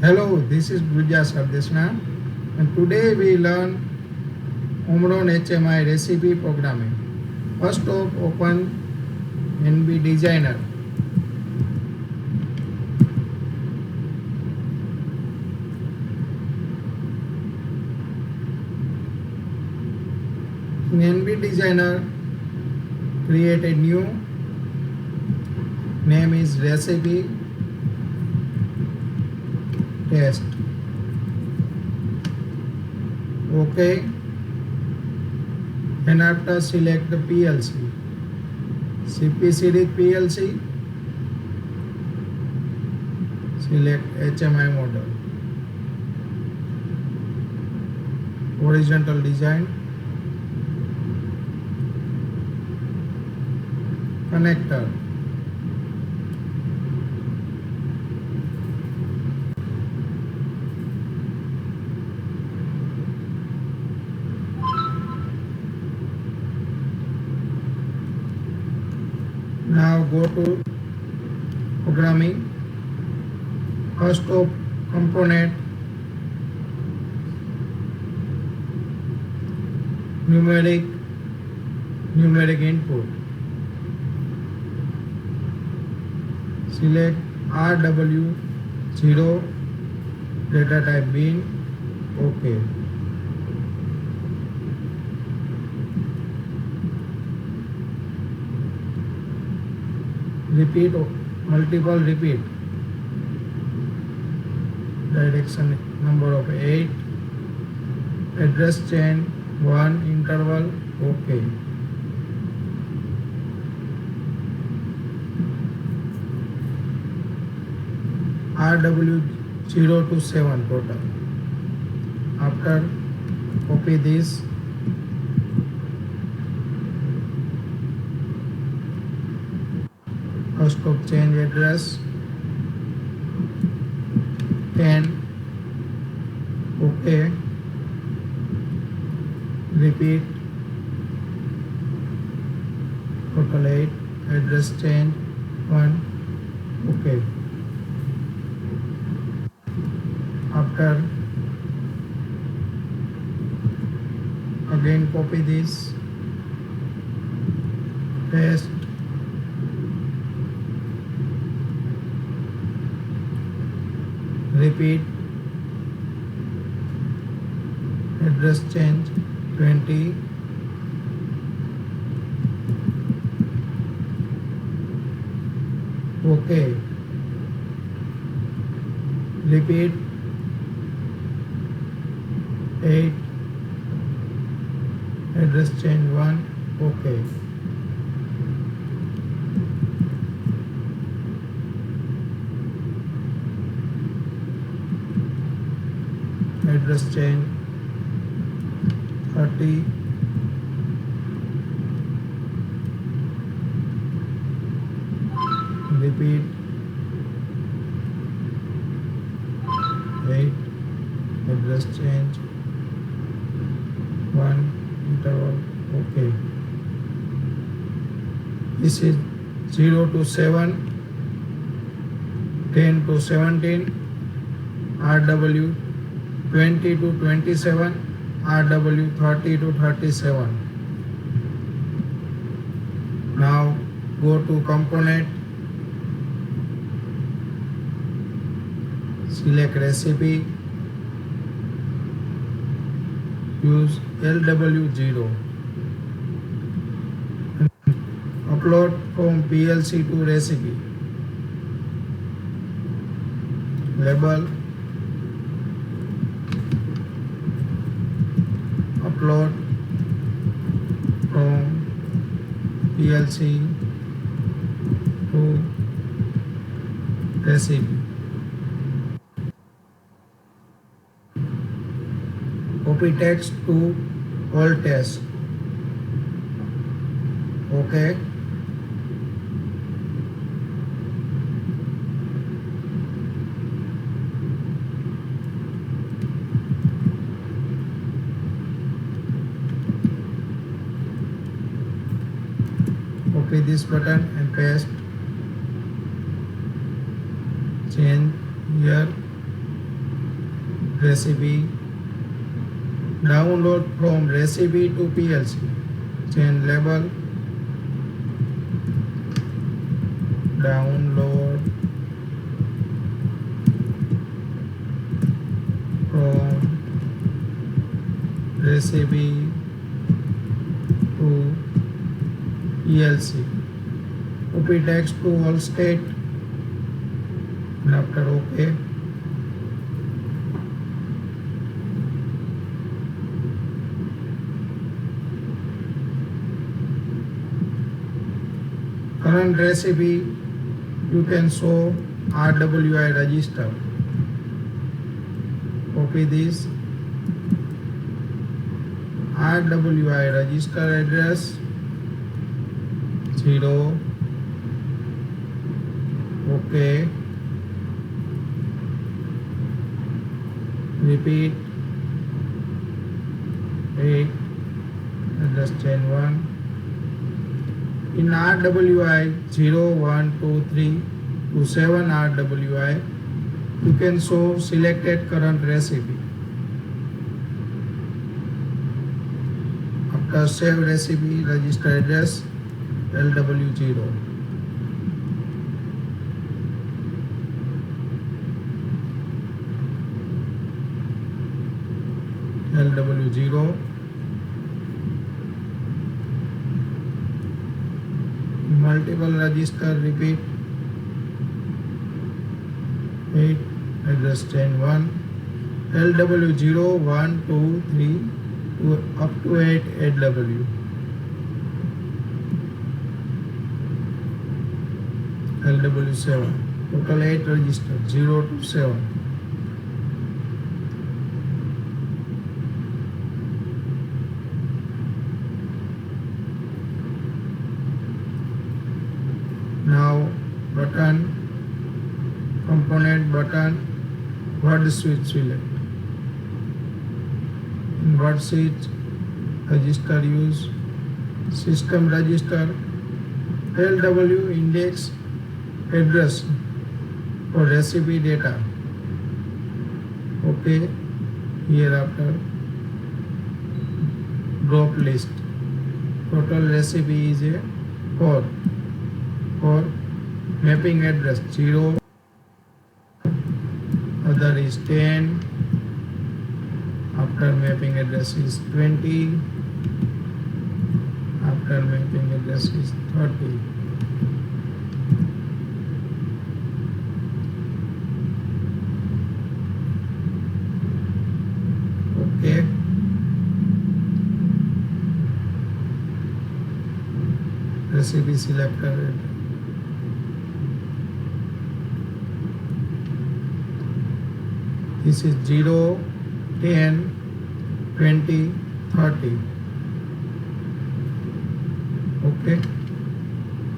Hello, this is Bridja Sardeshna, and today we learn Omron HMI Recipe programming. First off, open nb-desinger. In nb-desinger, create a new name is recipe test. OK, and after select the PLC, CP series PLC, select HMI model, horizontal design, connector, now go to programming. First of component numeric input, select RW0 data type bin. OK, repeat, multiple repeat, direction number of 8, address chain 1 interval. OK, RW0 to 7 total. After copy this, first of change address 10. OK, repeat, total 8, address change 1. OK, after again copy this, paste, repeat, address change 20. OK, repeat, 8, address change 1. OK, address change 30. Repeat, 8, address change 1 interval. OK, this is 0 to 7, 10 to 17, RW 20 to 27, RW 30 to 37. Now go to component, select recipe, use LW0, upload from PLC to recipe, label, upload from PLC to recipe, copy text to all tests. OK, copy this button and paste, change here recipe. Download from recipe to PLC. Change label. Download from recipe to PLC. Copy text to all state and after OK. Current recipe, you can show RWI register. Copy this. RWI register address 0. OK. Repeat 8. Address chain 1. In RWI 0, 1, 2, 3 to 7 RWI, you can show selected current recipe. After save recipe, register address LW0. LW0. Multiple register, repeat 8, address chain 1, LW0, 1, 2, 3 to up to 8 AW. LW7, total 8 register, 0 to 7. Now button, component button, word switch select. In word switch, register use, system register, LW index address for recipe data. OK. Hereafter, drop list. Total recipe is a 4. For mapping address 0, other is 10, after mapping address is 20, after mapping address is 30. OK. Recipe selector. This is 0, 10, 20, 30. OK.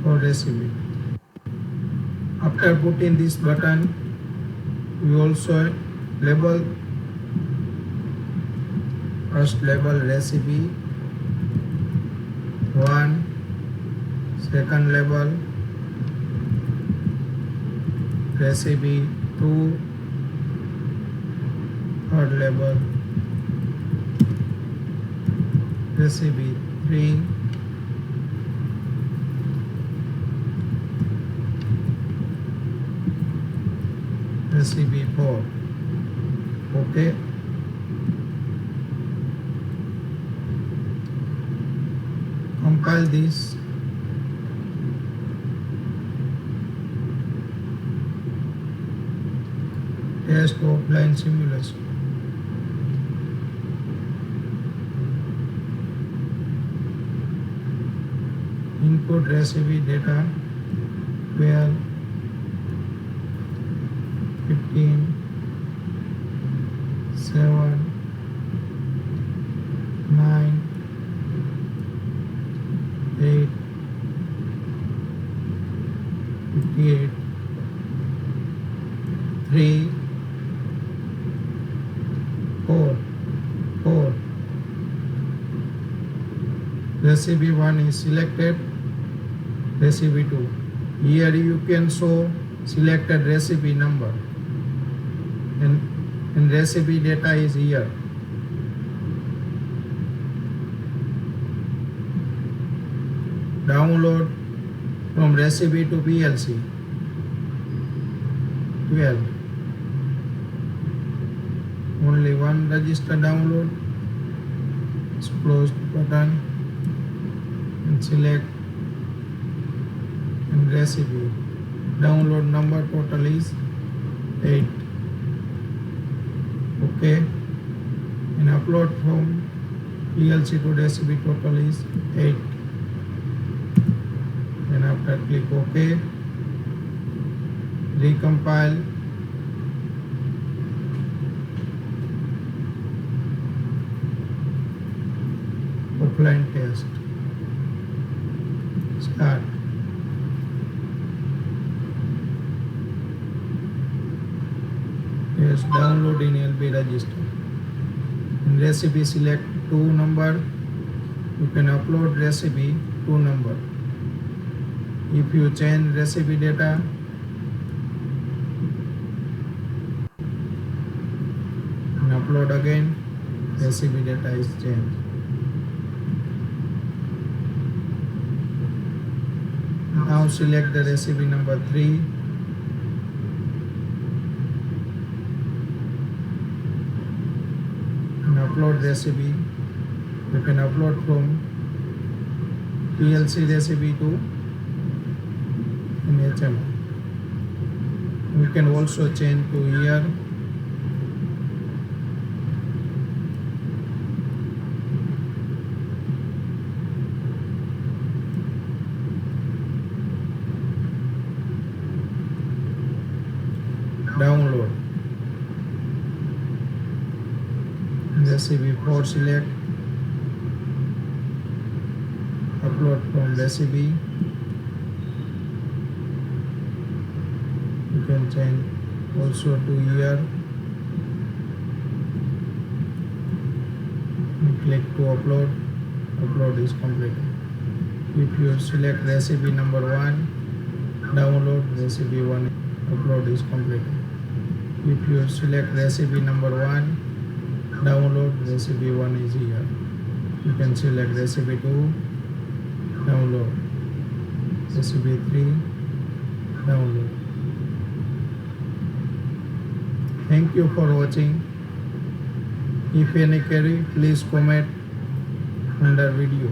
For recipe. After putting this button, we also label. First label recipe 1, second label recipe 2, third label recipe 3, recipe 4. OK. Compile this. Test offline simulation. Input recipe data 12, 15, 7, 9, 8, 58, 3, 4. Recipe 1 is selected. Recipe 2. Here you can show selected recipe number and and recipe data is here. Download from recipe to PLC 12. Only one register download. It's closed button and select and recipe. Download number total is 8. Okay, and upload from PLC to recipe total is 8. Then after click OK, recompile, offline test, start. Yes, download in LB register. In recipe select 2 number. You can upload recipe 2 number. If you change recipe data, and upload again, recipe data is changed. Now select the recipe number 3. And upload recipe. You can upload from PLC recipe to HMI. We can also change to here. Download. Recipe 4 select. Upload from recipe. You can change also to here. And click to upload. Upload is completed. If you select recipe number 1, download recipe 1. Upload is completed. If you select recipe number 1, download recipe 1 is here. You can select recipe 2, download. Recipe 3, download. Thank you for watching. If any query, please comment under video.